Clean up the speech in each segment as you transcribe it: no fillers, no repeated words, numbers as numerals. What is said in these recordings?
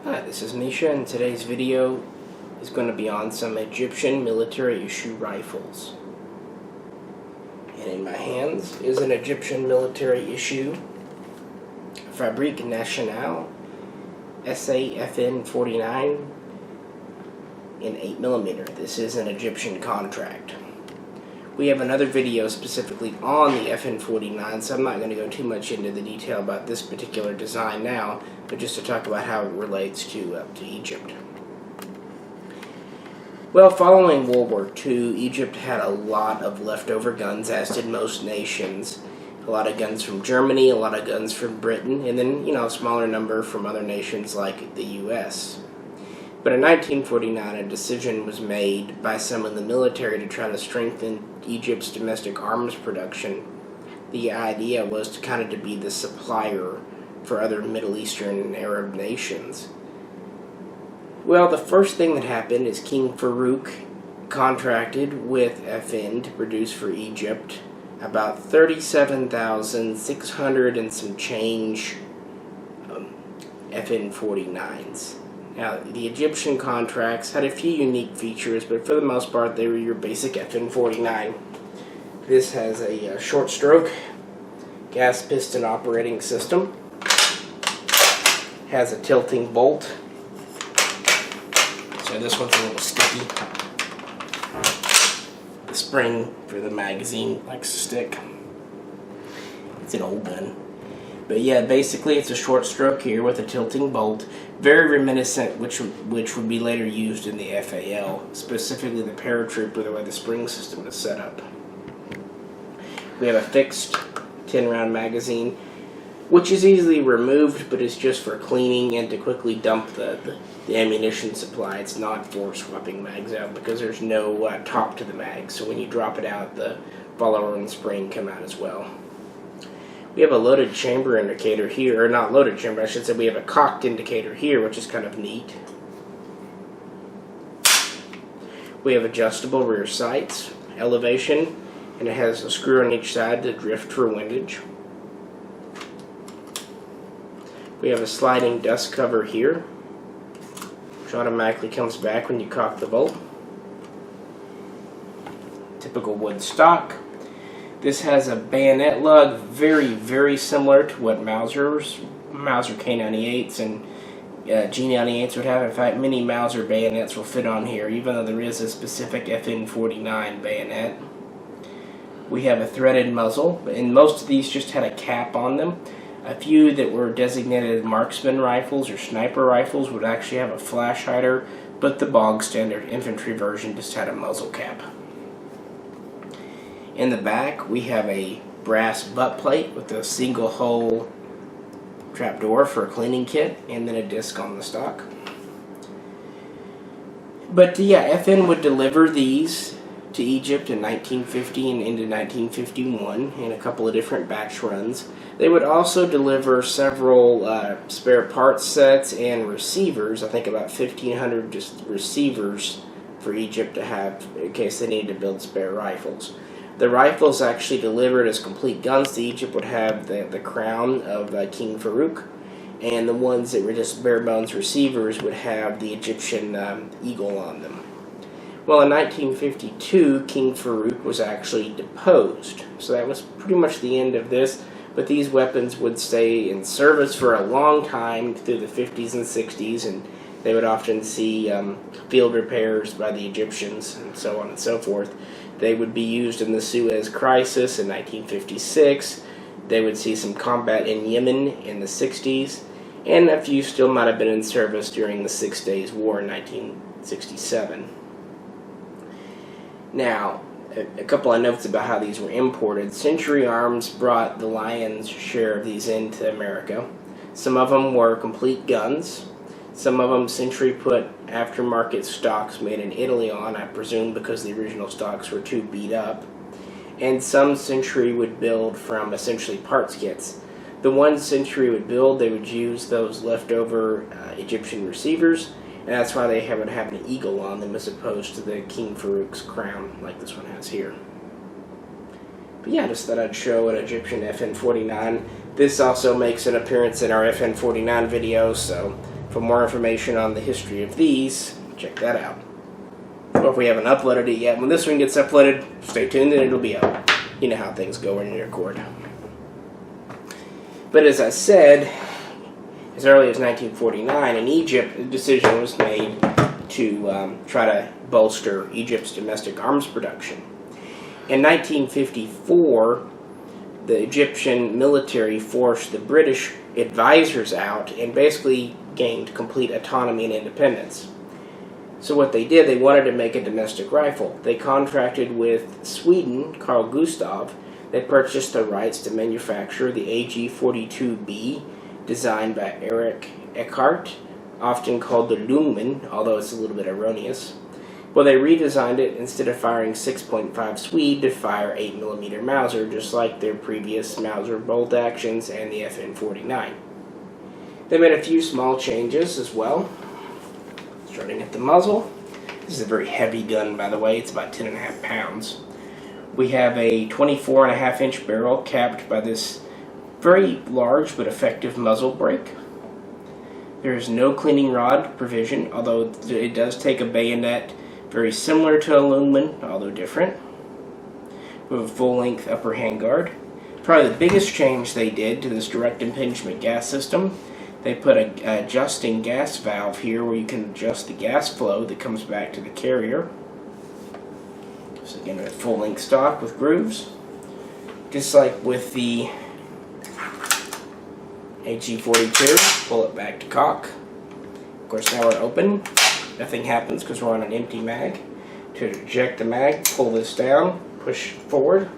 Hi, this is Misha, and today's video is going to be on some Egyptian military issue rifles. And in my hands is an Egyptian military issue Fabrique Nationale SAFN49 in 8mm. This is an Egyptian contract. We have another video specifically on the FN49, so I'm not going to go too much into the detail about this particular design now, but just to talk about how it relates to Egypt. Well, following World War II, Egypt had a lot of leftover guns, as did most nations. A lot of guns from Germany, a lot of guns from Britain, and then, a smaller number from other nations like the U.S. But in 1949, a decision was made by some in the military to try to strengthen Egypt's domestic arms production. The idea was to kind of to be the supplier for other Middle Eastern and Arab nations. Well, the first thing that happened is King Farouk contracted with FN to produce for Egypt about 37,600 and some change FN49s. Now, the Egyptian contracts had a few unique features, but for the most part, they were your basic FN49. This has a short stroke gas piston operating system. Has a tilting bolt. So this one's a little sticky. The spring for the magazine likes to stick. It's an old gun. But yeah, basically it's a short stroke here with a tilting bolt, very reminiscent, which would be later used in the FAL, specifically the paratrooper, the way the spring system is set up. We have a fixed 10-round magazine, which is easily removed, but it's just for cleaning and to quickly dump the ammunition supply. It's not for swapping mags out because there's no top to the mag, so when you drop it out, the follower and spring come out as well. We have a loaded chamber indicator here, or not loaded chamber, I should say. We have a cocked indicator here, which is kind of neat. We have adjustable rear sights, elevation, and it has a screw on each side to drift for windage. We have a sliding dust cover here, which automatically comes back when you cock the bolt. Typical wood stock. This has a bayonet lug, very, very similar to what Mauser K98s and G98s would have. In fact, many Mauser bayonets will fit on here, even though there is a specific FN49 bayonet. We have a threaded muzzle, and most of these just had a cap on them. A few that were designated marksman rifles or sniper rifles would actually have a flash hider, but the bog standard infantry version just had a muzzle cap. In the back, we have a brass butt plate with a single hole trapdoor for a cleaning kit, and then a disc on the stock. But yeah, FN would deliver these to Egypt in 1950 and into 1951 in a couple of different batch runs. They would also deliver several spare parts sets and receivers, I think about 1,500 just receivers for Egypt to have in case they needed to build spare rifles. The rifles actually delivered as complete guns to Egypt would have the crown of King Farouk, and the ones that were just bare bones receivers would have the Egyptian eagle on them. Well, in 1952, King Farouk was actually deposed, so that was pretty much the end of this, but these weapons would stay in service for a long time through the 50s and 60s, and they would often see field repairs by the Egyptians and so on and so forth. They would be used in the Suez Crisis in 1956. They would see some combat in Yemen in the 60s, and a few still might have been in service during the 6 Days War in 1967. Now, a couple of notes about how these were imported. Century Arms brought the lion's share of these into America. Some of them were complete guns. Some of them Century put aftermarket stocks made in Italy on, I presume because the original stocks were too beat up. And some Century would build from essentially parts kits. The ones Century would build, they would use those leftover Egyptian receivers, and that's why they would have an eagle on them as opposed to the King Farouk's crown like this one has here. But yeah, just thought I'd show an Egyptian FN49. This also makes an appearance in our FN49 video, so For more information on the history of these, check that out. Or if we haven't uploaded it yet, when this one gets uploaded, stay tuned and it'll be up. You know how things go when you record. But as I said, as early as 1949 in Egypt, a decision was made to try to bolster Egypt's domestic arms production. In 1954, the Egyptian military forced the British advisors out and basically gained complete autonomy and independence. So what they did, they wanted to make a domestic rifle. They contracted with Sweden, Carl Gustaf, that purchased the rights to manufacture the AG-42B, designed by Erich Eckhart, often called the Lungman, although it's a little bit erroneous. Well, they redesigned it, instead of firing 6.5 Swede, to fire 8mm Mauser, just like their previous Mauser bolt actions and the FN49. They made a few small changes as well. Starting at the muzzle. This is a very heavy gun, by the way. It's about 10.5 pounds. We have a 24.5-inch barrel capped by this very large but effective muzzle brake. There is no cleaning rod provision, although it does take a bayonet very similar to a Lungman, although different. We have a full-length upper handguard. Probably the biggest change they did to this direct impingement gas system, they put an adjusting gas valve here where you can adjust the gas flow that comes back to the carrier. So again, a full-length stock with grooves. Just like with the AG-42, pull it back to cock. Of course, now we're open. Nothing happens because we're on an empty mag. To eject the mag, pull this down, push forward,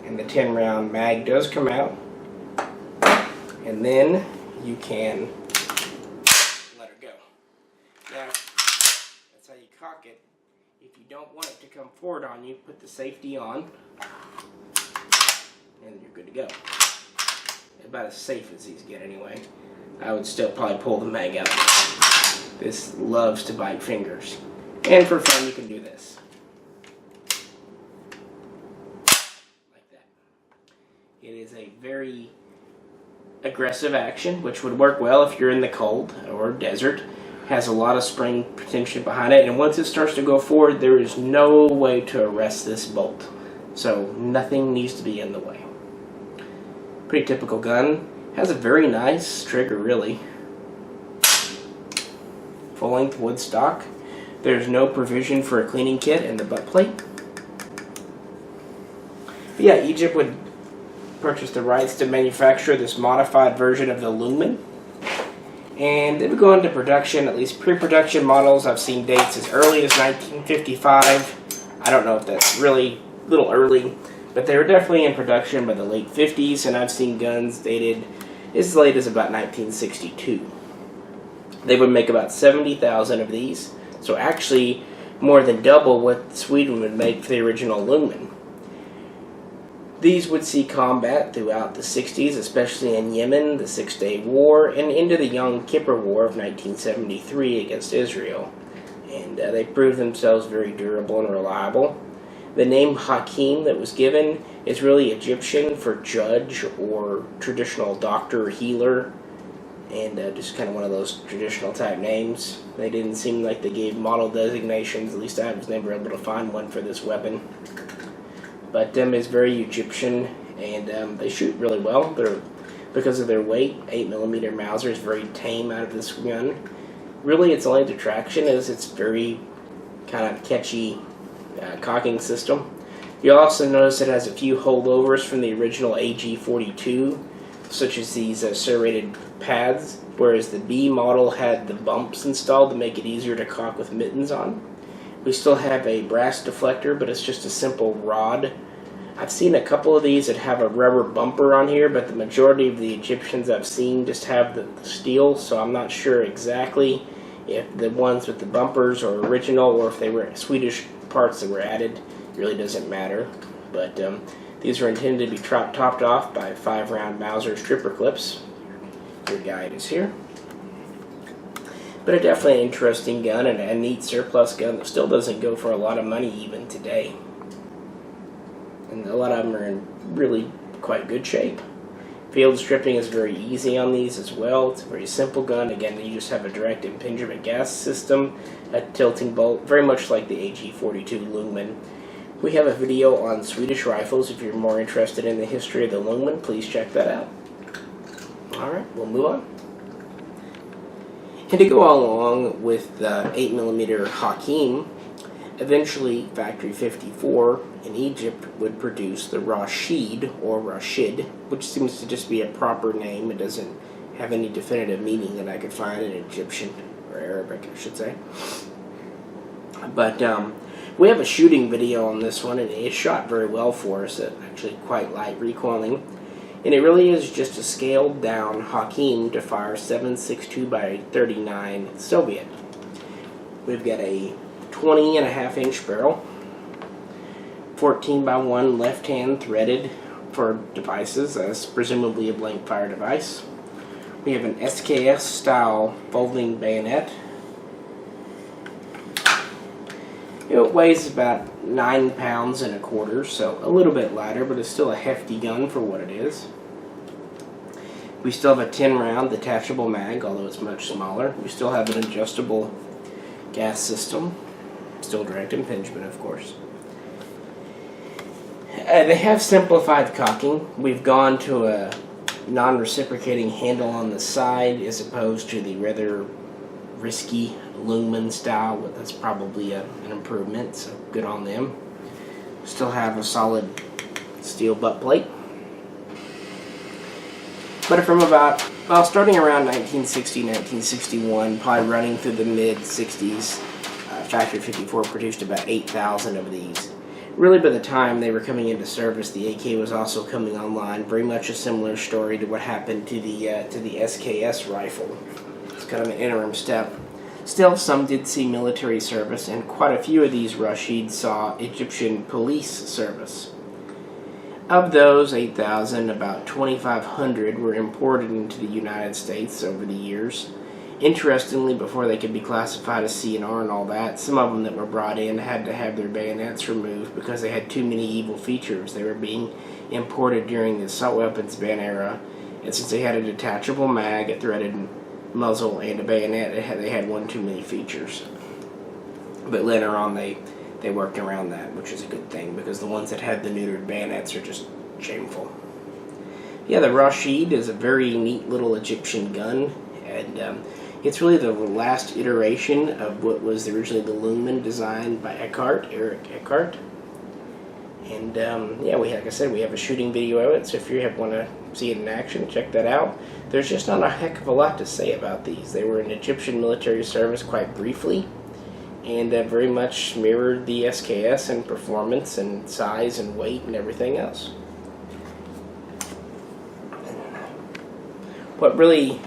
and the 10-round mag does come out. And then you can let it go. Now, that's how you cock it. If you don't want it to come forward on you, put the safety on, and you're good to go. About as safe as these get anyway. I would still probably pull the mag out. This loves to bite fingers. And for fun, you can do this. Like that. It is a very aggressive action, which would work well if you're in the cold or desert. Has a lot of spring tension behind it, and once it starts to go forward, there is no way to arrest this bolt. So nothing needs to be in the way. Pretty typical gun. Has a very nice trigger, really. Full-length wood stock. There's no provision for a cleaning kit in the butt plate. But yeah, Egypt would purchase the rights to manufacture this modified version of the Lungman. And they would go into production, at least pre-production models. I've seen dates as early as 1955. I don't know if that's really a little early, but they were definitely in production by the late 50s, and I've seen guns dated as late as about 1962. They would make about 70,000 of these, so actually more than double what Sweden would make for the original Lungman. These would see combat throughout the 60s, especially in Yemen, the Six-Day War, and into the Yom Kippur War of 1973 against Israel. And they proved themselves very durable and reliable. The name Hakim that was given is really Egyptian for judge or traditional doctor or healer, and just kind of one of those traditional type names. They didn't seem like they gave model designations, at least I was never able to find one for this weapon. But is very Egyptian, and they shoot really well. Because of their weight, 8mm Mauser is very tame out of this gun. Really, its only detraction is its very kind of catchy cocking system. You'll also notice it has a few holdovers from the original AG-42, such as these serrated pads, whereas the B model had the bumps installed to make it easier to cock with mittens on. We still have a brass deflector, but it's just a simple rod. I've seen a couple of these that have a rubber bumper on here, but the majority of the Egyptians I've seen just have the steel, so I'm not sure exactly if the ones with the bumpers are original or if they were Swedish parts that were added. It really doesn't matter. But these are intended to be topped off by 5-round Mauser stripper clips. Your guide is here. But definitely an interesting gun and a neat surplus gun that still doesn't go for a lot of money even today. And a lot of them are in really quite good shape. Field stripping is very easy on these as well. It's a very simple gun. Again, you just have a direct impingement gas system, a tilting bolt, very much like the AG42 Lungman. We have a video on Swedish rifles. If you're more interested in the history of the Lungman, please check that out. Alright, we'll move on. And to go along with the 8mm Hakim, eventually Factory 54 in Egypt would produce the Rasheed, or Rashid, which seems to just be a proper name. It doesn't have any definitive meaning that I could find in Egyptian, or Arabic, I should say. But we have a shooting video on this one, and it shot very well for us. It's actually quite light recoiling. And it really is just a scaled down Hakim to fire 7.62x39 Soviet. We've got a 20.5-inch barrel, 14x1 left hand threaded for devices, as presumably a blank fire device. We have an SKS style folding bayonet. It weighs about 9 pounds and a quarter, so a little bit lighter, but it's still a hefty gun for what it is. We still have a 10-round detachable mag, although it's much smaller. We still have an adjustable gas system, still direct impingement, of course. They have simplified cocking. We've gone to a non-reciprocating handle on the side as opposed to the rather risky Lungman style. That's probably an improvement, so good on them. Still have a solid steel butt plate. But from about, well, starting around 1960, 1961, probably running through the mid-60s, Factory 54 produced about 8,000 of these. Really, by the time they were coming into service, the AK was also coming online. Very much a similar story to what happened to the SKS rifle. It's kind of an interim step. Still, some did see military service, and quite a few of these Rashid saw Egyptian police service. Of those 8,000, about 2,500 were imported into the United States over the years. Interestingly, before they could be classified as CNR and all that, some of them that were brought in had to have their bayonets removed because they had too many evil features. They were being imported during the assault weapons ban era, and since they had a detachable mag, a threaded muzzle, and a bayonet, they had one too many features. But later on, they worked around that, which is a good thing, because the ones that had the neutered bayonets are just shameful. Yeah, the Rashid is a very neat little Egyptian gun, and it's really the last iteration of what was originally the Lungman, designed by Eric Eckhart. And yeah, like I said, we have a shooting video of it, so if you want to see it in action, check that out. There's just not a heck of a lot to say about these. They were in Egyptian military service quite briefly, and very much mirrored the SKS in performance and size and weight and everything else. What really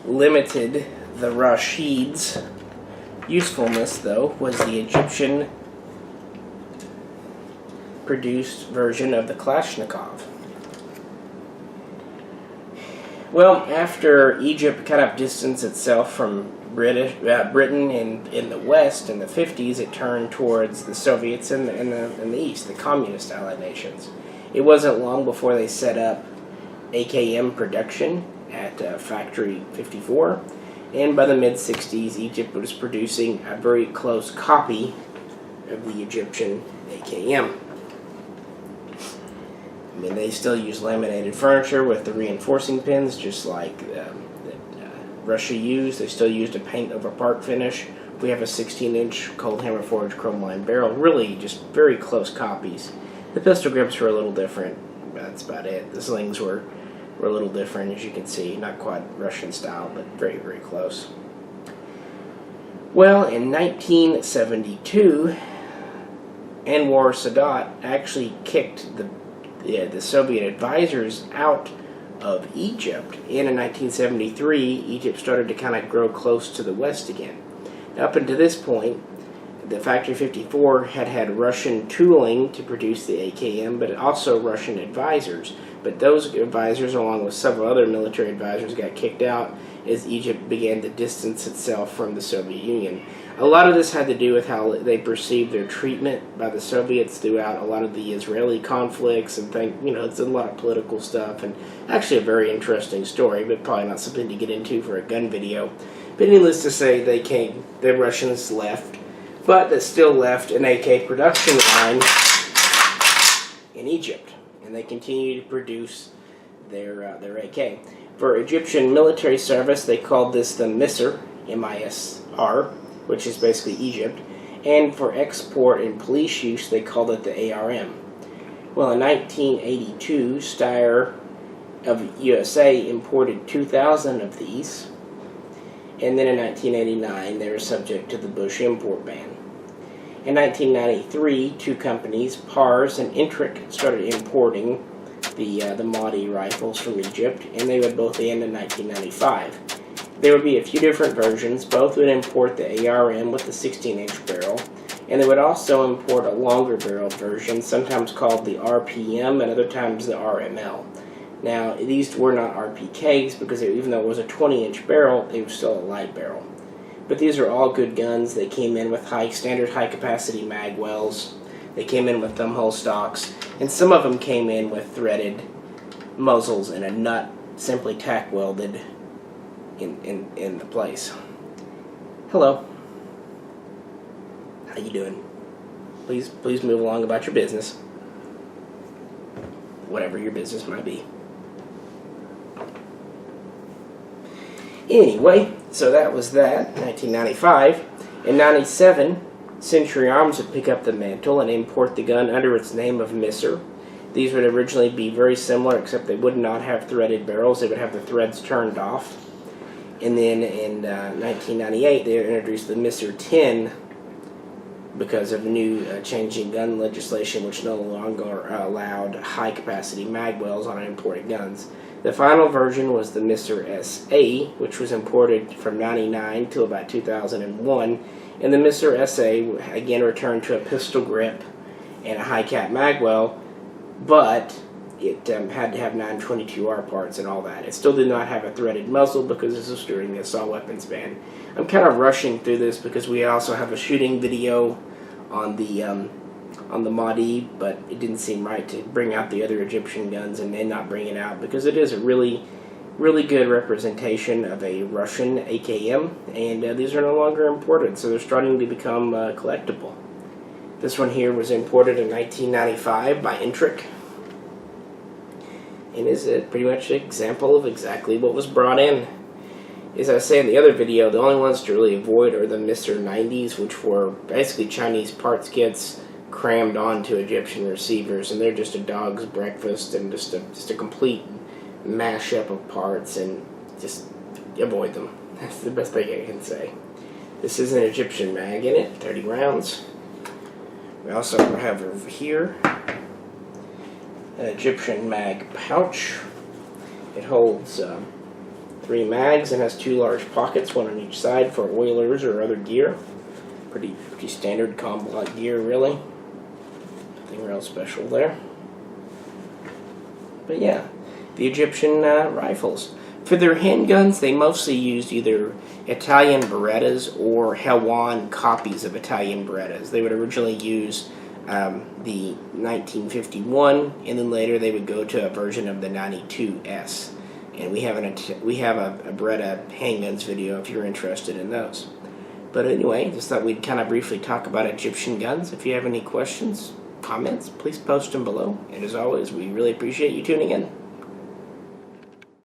limited the Rashid's usefulness, though, was the Egyptian produced version of the Kalashnikov. Well, after Egypt kind of distanced itself from Britain in the West in the 50s, it turned towards the Soviets in the East, the communist allied nations. It wasn't long before they set up AKM production at Factory 54, and by the mid-60s, Egypt was producing a very close copy of the Egyptian AKM. I mean, they still use laminated furniture with the reinforcing pins, just like Russia used. They still used a paint over part finish. We have a 16-inch cold hammer forged chrome line barrel. Really, just very close copies. The pistol grips were a little different. That's about it. The slings were a little different, as you can see. Not quite Russian style, but very, very close. Well, in 1972, Anwar Sadat actually kicked the Soviet advisors out of Egypt. And in 1973, Egypt started to kind of grow close to the West again. Now, up until this point, the Factory 54 had Russian tooling to produce the AKM, but also Russian advisors. But those advisors, along with several other military advisors, got kicked out as Egypt began to distance itself from the Soviet Union. A lot of this had to do with how they perceived their treatment by the Soviets throughout a lot of the Israeli conflicts and things. You know, it's a lot of political stuff, and actually a very interesting story, but probably not something to get into for a gun video. But needless to say, the Russians left, but they still left an AK production line in Egypt, and they continue to produce their AK. For Egyptian military service, they called this the Misr, M-I-S-R, which is basically Egypt, and for export and police use, they called it the ARM. Well, in 1982, Steyr of USA imported 2,000 of these, and then in 1989, they were subject to the Bush import ban. In 1993, two companies, Pars and Intric, started importing the Maadi rifles from Egypt, and they would both end in 1995. There would be a few different versions. Both would import the ARM with the 16-inch barrel, and they would also import a longer barrel version, sometimes called the RPM and other times the RML. Now, these were not RPKs because even though it was a 20-inch barrel, it was still a light barrel. But these are all good guns. They came in with standard high-capacity mag wells. They came in with thumbhole stocks, and some of them came in with threaded muzzles and a nut simply tack welded in the place. Hello. How you doing? Please move along about your business. Whatever your business might be. Anyway, so that was that, 1995. In 97, Century Arms would pick up the mantle and import the gun under its name of Misr. These would originally be very similar, except they would not have threaded barrels. They would have the threads turned off. And then in 1998, they introduced the Misr 10 because of new changing gun legislation, which no longer allowed high-capacity mag wells on imported guns. The final version was the Misr SA, which was imported from 1999 till about 2001. And the Misr SA, again, returned to a pistol grip and a high-cap mag well, but it had to have 922R parts and all that. It still did not have a threaded muzzle because this was during the assault weapons ban. I'm kind of rushing through this because we also have a shooting video on the Maadi, but it didn't seem right to bring out the other Egyptian guns and then not bring it out because it is a really good representation of a Russian AKM, and these are no longer imported, so they're starting to become collectible. This one here was imported in 1995 by Intric, and is pretty much an example of exactly what was brought in. As I say in the other video, the only ones to really avoid are the Misr 90s, which were basically Chinese parts kits crammed onto Egyptian receivers, and they're just a dog's breakfast and just a complete mashup of parts, and just avoid them. That's the best thing I can say. This is an Egyptian mag in it, 30 rounds. We also have over here an Egyptian Mag Pouch. It holds 3 mags and has 2 large pockets, one on each side for oilers or other gear. Pretty standard combat gear, really. Nothing real special there. But yeah, the Egyptian rifles. For their handguns, they mostly used either Italian Berettas or Helwan copies of Italian Berettas. They would originally use the 1951, and then later they would go to a version of the 92S. And we have a Beretta handguns video if you're interested in those. But anyway, just thought we'd kind of briefly talk about Egyptian guns. If you have any questions, comments, please post them below. And as always, we really appreciate you tuning in.